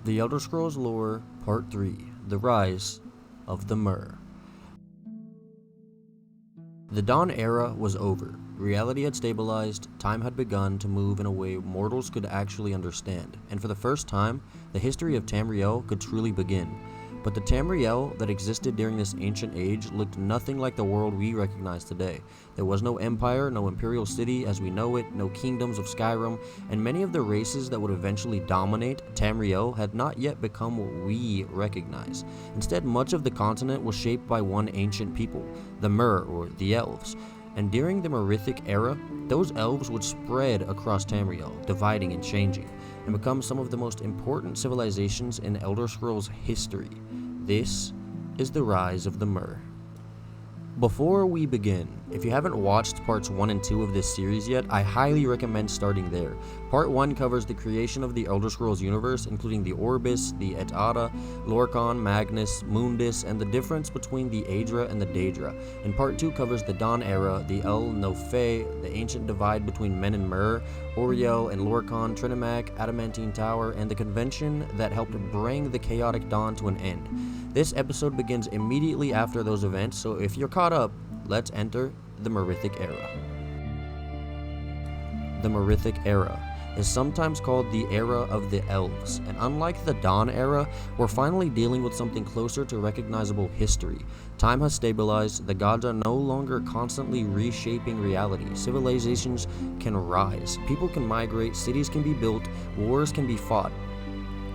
The Elder Scrolls Lore, Part 3, The Rise of the Mer. The Dawn Era was over. Reality had stabilized, time had begun to move in a way mortals could actually understand, and for the first time, the history of Tamriel could truly begin. But the Tamriel that existed during this ancient age looked nothing like the world we recognize today. There was no empire, no imperial city as we know it, no kingdoms of Skyrim, and many of the races that would eventually dominate Tamriel had not yet become what we recognize. Instead, much of the continent was shaped by one ancient people, the Mer, or the Elves. And during the Merethic Era, those elves would spread across Tamriel, dividing and changing, and become some of the most important civilizations in Elder Scrolls history. This is the rise of the Mer. Before we begin, if you haven't watched parts 1 and 2 of this series yet, I highly recommend starting there. Part 1 covers the creation of the Elder Scrolls universe, including the Orbis, the Et Ada, Lorkhan, Magnus, Mundus, and the difference between the Aedra and the Daedra. And Part 2 covers the Dawn Era, the El Nofe, the ancient divide between Men and Mer, Auriel and Lorkhan, Trinimac, Adamantine Tower, and the convention that helped bring the Chaotic Dawn to an end. This episode begins immediately after those events, so if you're caught up, let's enter the Merethic Era. The Merethic Era is sometimes called the Era of the Elves, and unlike the Dawn Era, we're finally dealing with something closer to recognizable history. Time has stabilized, the gods are no longer constantly reshaping reality, civilizations can rise, people can migrate, cities can be built, wars can be fought,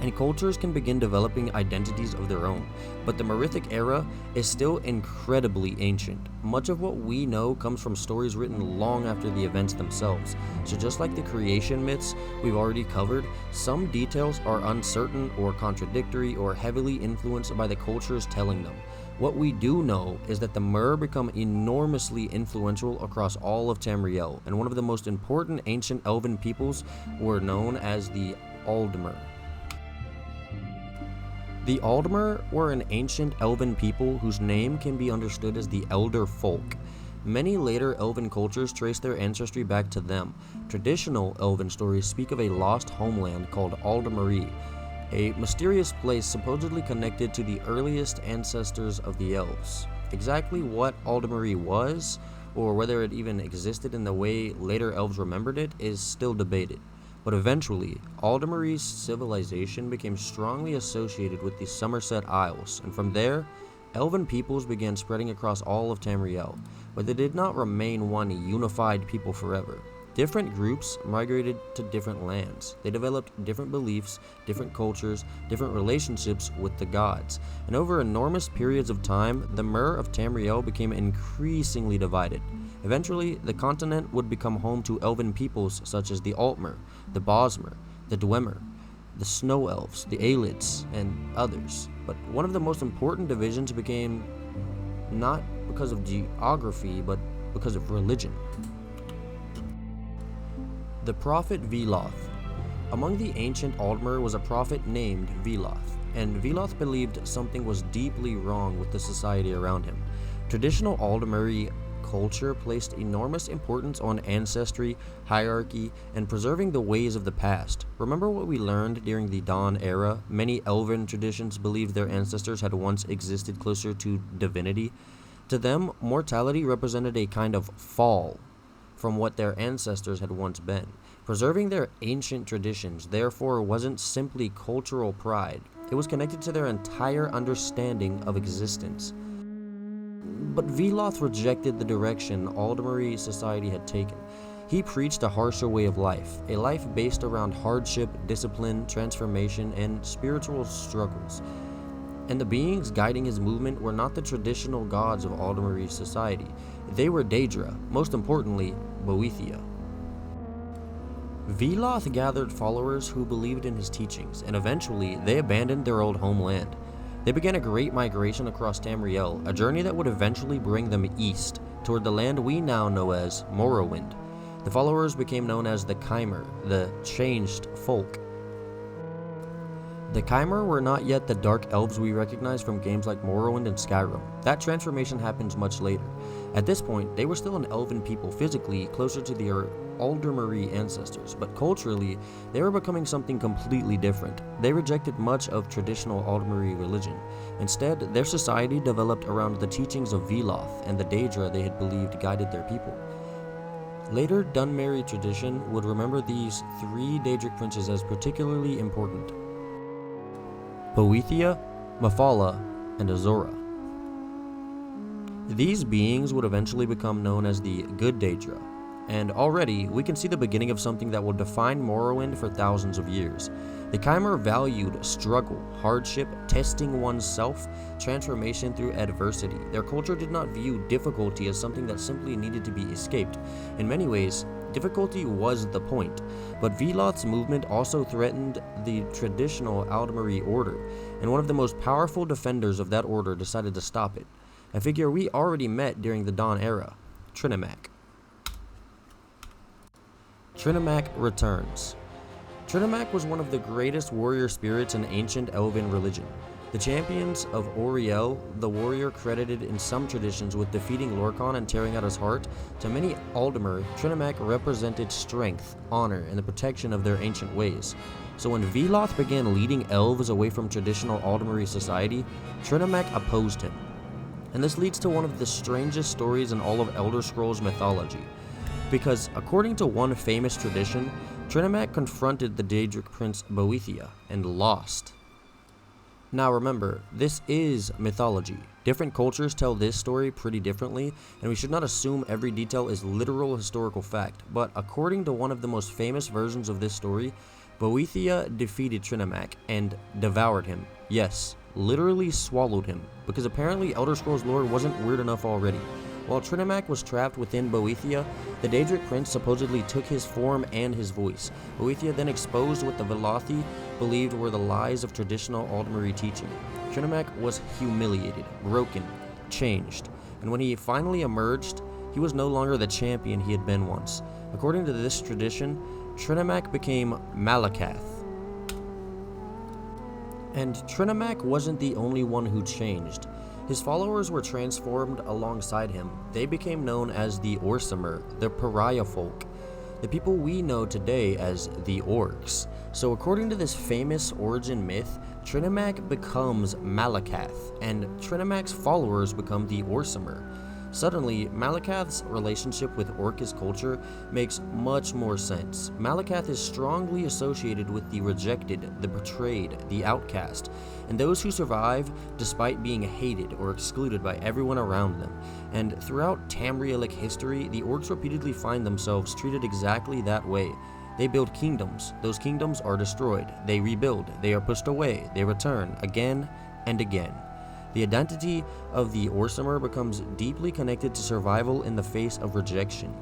and cultures can begin developing identities of their own. But the Merethic Era is still incredibly ancient. Much of what we know comes from stories written long after the events themselves. So just like the creation myths we've already covered, some details are uncertain or contradictory or heavily influenced by the cultures telling them. What we do know is that the Mer become enormously influential across all of Tamriel, and one of the most important ancient elven peoples were known as the Aldmer. The Aldmer were an ancient elven people whose name can be understood as the Elder Folk. Many later elven cultures trace their ancestry back to them. Traditional elven stories speak of a lost homeland called Aldmeri, a mysterious place supposedly connected to the earliest ancestors of the elves. Exactly what Aldmeri was, or whether it even existed in the way later elves remembered it, is still debated. But eventually, Aldmeri's civilization became strongly associated with the Somerset Isles, and from there, elven peoples began spreading across all of Tamriel, but they did not remain one unified people forever. Different groups migrated to different lands. They developed different beliefs, different cultures, different relationships with the gods, and over enormous periods of time, the Mer of Tamriel became increasingly divided. Eventually, the continent would become home to elven peoples such as the Aldmer, the Bosmer, the Dwemer, the Snow Elves, the Aelids, and others. But one of the most important divisions became not because of geography, but because of religion. The Prophet Veloth. Among the ancient Aldmer was a prophet named Veloth, and Veloth believed something was deeply wrong with the society around him. Traditional Aldmeri culture placed enormous importance on ancestry, hierarchy, and preserving the ways of the past. Remember what we learned during the Dawn Era? Many elven traditions believed their ancestors had once existed closer to divinity. To them, mortality represented a kind of fall from what their ancestors had once been. Preserving their ancient traditions, therefore, wasn't simply cultural pride. It was connected to their entire understanding of existence. But Veloth rejected the direction Aldmeri society had taken. He preached a harsher way of life, a life based around hardship, discipline, transformation, and spiritual struggles. And the beings guiding his movement were not the traditional gods of Aldmeri society. They were Daedra, most importantly, Boethiah. Veloth gathered followers who believed in his teachings, and eventually they abandoned their old homeland. They began a great migration across Tamriel, a journey that would eventually bring them east, toward the land we now know as Morrowind. The followers became known as the Chimer, the Changed Folk. The Chimer were not yet the dark elves we recognize from games like Morrowind and Skyrim. That transformation happens much later. At this point, they were still an elven people physically, closer to their Aldmeri ancestors, but culturally, they were becoming something completely different. They rejected much of traditional Aldmeri religion. Instead, their society developed around the teachings of Veloth and the Daedra they had believed guided their people. Later, Aldmeri tradition would remember these three Daedric princes as particularly important: Boethiah, Mephala, and Azura. These beings would eventually become known as the Good Daedra, and already we can see the beginning of something that will define Morrowind for thousands of years. The Chimer valued struggle, hardship, testing oneself, transformation through adversity. Their culture did not view difficulty as something that simply needed to be escaped. In many ways, difficulty was the point, but Veloth's movement also threatened the traditional Aldmeri order, and one of the most powerful defenders of that order decided to stop it. A figure we already met during the Dawn Era, Trinimac. Trinimac returns. Trinimac was one of the greatest warrior spirits in ancient Elven religion. The champions of Auriel, the warrior credited in some traditions with defeating Lorkhan and tearing out his heart, to many Aldmer, Trinimac represented strength, honor, and the protection of their ancient ways. So when Veloth began leading elves away from traditional Aldmeri society, Trinimac opposed him. And this leads to one of the strangest stories in all of Elder Scrolls mythology. Because according to one famous tradition, Trinimac confronted the Daedric prince Boethiah and lost. Now remember, this is mythology. Different cultures tell this story pretty differently, and we should not assume every detail is literal historical fact, but according to one of the most famous versions of this story, Boethiah defeated Trinimac and devoured him. Yes, literally swallowed him, because apparently Elder Scrolls lore wasn't weird enough already. While Trinimac was trapped within Boethiah, the Daedric prince supposedly took his form and his voice. Boethiah then exposed what the Velothi believed were the lies of traditional Aldmeri teaching. Trinimac was humiliated, broken, changed, and when he finally emerged, he was no longer the champion he had been once. According to this tradition, Trinimac became Malakath. And Trinimac wasn't the only one who changed. His followers were transformed alongside him. They became known as the Orsimer, the pariah folk, the people we know today as the Orcs. So according to this famous origin myth, Trinimac becomes Malakath, and Trinimac's followers become the Orsimer. Suddenly, Malakath's relationship with Orcish culture makes much more sense. Malakath is strongly associated with the rejected, the betrayed, the outcast, and those who survive despite being hated or excluded by everyone around them. And throughout Tamrielic history, the Orcs repeatedly find themselves treated exactly that way. They build kingdoms. Those kingdoms are destroyed. They rebuild. They are pushed away. They return again and again. The identity of the Orsimer becomes deeply connected to survival in the face of rejection.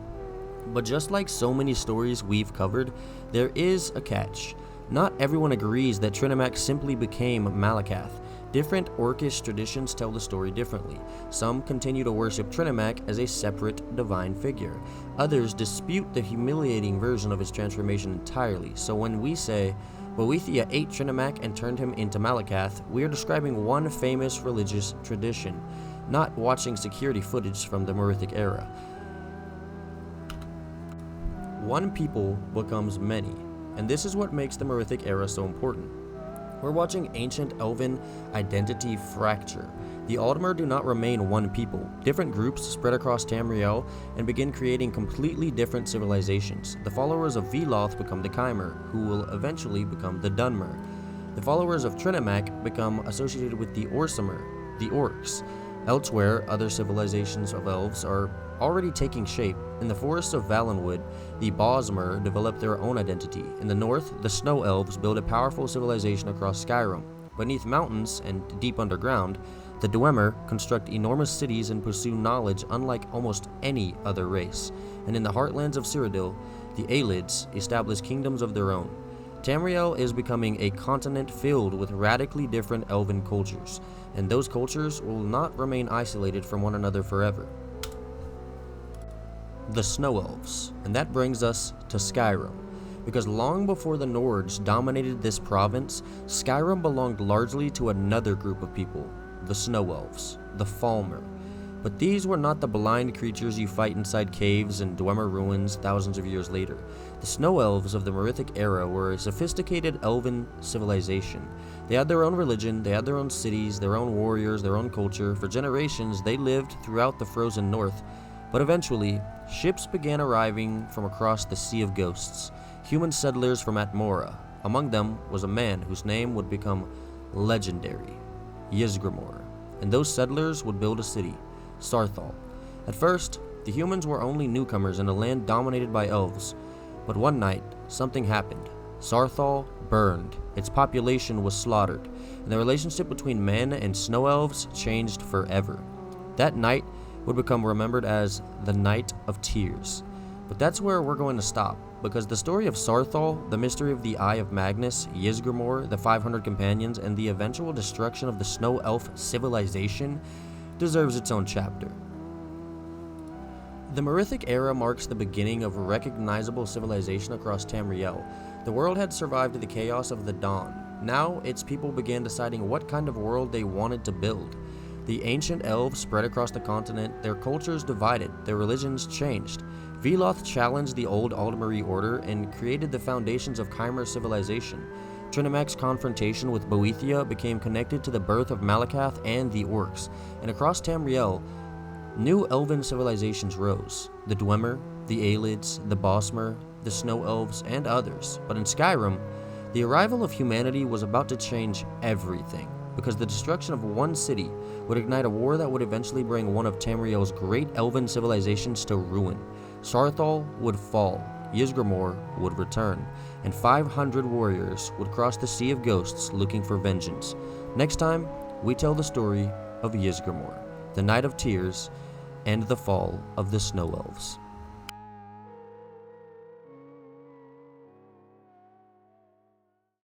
But just like so many stories we've covered, there is a catch. Not everyone agrees that Trinimac simply became Malakath. Different Orcish traditions tell the story differently. Some continue to worship Trinimac as a separate divine figure. Others dispute the humiliating version of his transformation entirely. So when we say, Boethiah ate Trinimac and turned him into Malakath, we are describing one famous religious tradition, not watching security footage from the Merethic Era. One people becomes many, and this is what makes the Merethic Era so important. We're watching ancient Elven identity fracture. The Aldmer do not remain one people. Different groups spread across Tamriel and begin creating completely different civilizations. The followers of Veloth become the Chimer, who will eventually become the Aldmer. The followers of Trinimac become associated with the Orsimer, the Orcs. Elsewhere, other civilizations of elves are already taking shape. In the forests of Valenwood, the Bosmer develop their own identity. In the north, the Snow Elves build a powerful civilization across Skyrim. Beneath mountains and deep underground, the Dwemer construct enormous cities and pursue knowledge unlike almost any other race. And in the heartlands of Cyrodiil, the Aelids establish kingdoms of their own. Tamriel is becoming a continent filled with radically different elven cultures, and those cultures will not remain isolated from one another forever. The Snow Elves, and that brings us to Skyrim. because long before the Nords dominated this province, Skyrim belonged largely to another group of people, the Snow Elves, the Falmer. But these were not the blind creatures you fight inside caves and Dwemer ruins thousands of years later. The Snow Elves of the Merethic Era were a sophisticated elven civilization. They had their own religion, they had their own cities, their own warriors, their own culture. For generations, they lived throughout the frozen north. But eventually, ships began arriving from across the Sea of Ghosts, human settlers from Atmora. Among them was a man whose name would become legendary, Ysgramor, and those settlers would build a city, Sarthal. At first, the humans were only newcomers in a land dominated by elves, but one night, something happened. Sarthal burned, its population was slaughtered, and the relationship between men and snow elves changed forever. That night would become remembered as the Night of Tears. But that's where we're going to stop, because the story of Sarthal, the mystery of the Eye of Magnus, Ysgramor, the 500 companions, and the eventual destruction of the snow elf civilization deserves its own chapter. The Merethic Era marks the beginning of recognizable civilization across Tamriel. The world had survived the chaos of the Dawn. Now, its people began deciding what kind of world they wanted to build. The ancient elves spread across the continent, their cultures divided, their religions changed. Veloth challenged the old Aldmeri order and created the foundations of Chimer civilization. Trinimac's confrontation with Boethiah became connected to the birth of Malakath and the Orcs, and across Tamriel, new elven civilizations rose: the Dwemer, the Aelids, the Bosmer, the Snow Elves, and others. But in Skyrim, the arrival of humanity was about to change everything, because the destruction of one city would ignite a war that would eventually bring one of Tamriel's great elven civilizations to ruin. Sarthal would fall, Ysgramor would return, and 500 warriors would cross the Sea of Ghosts looking for vengeance. Next time, we tell the story of Ysgramor, the Night of Tears, and the fall of the Snow Elves.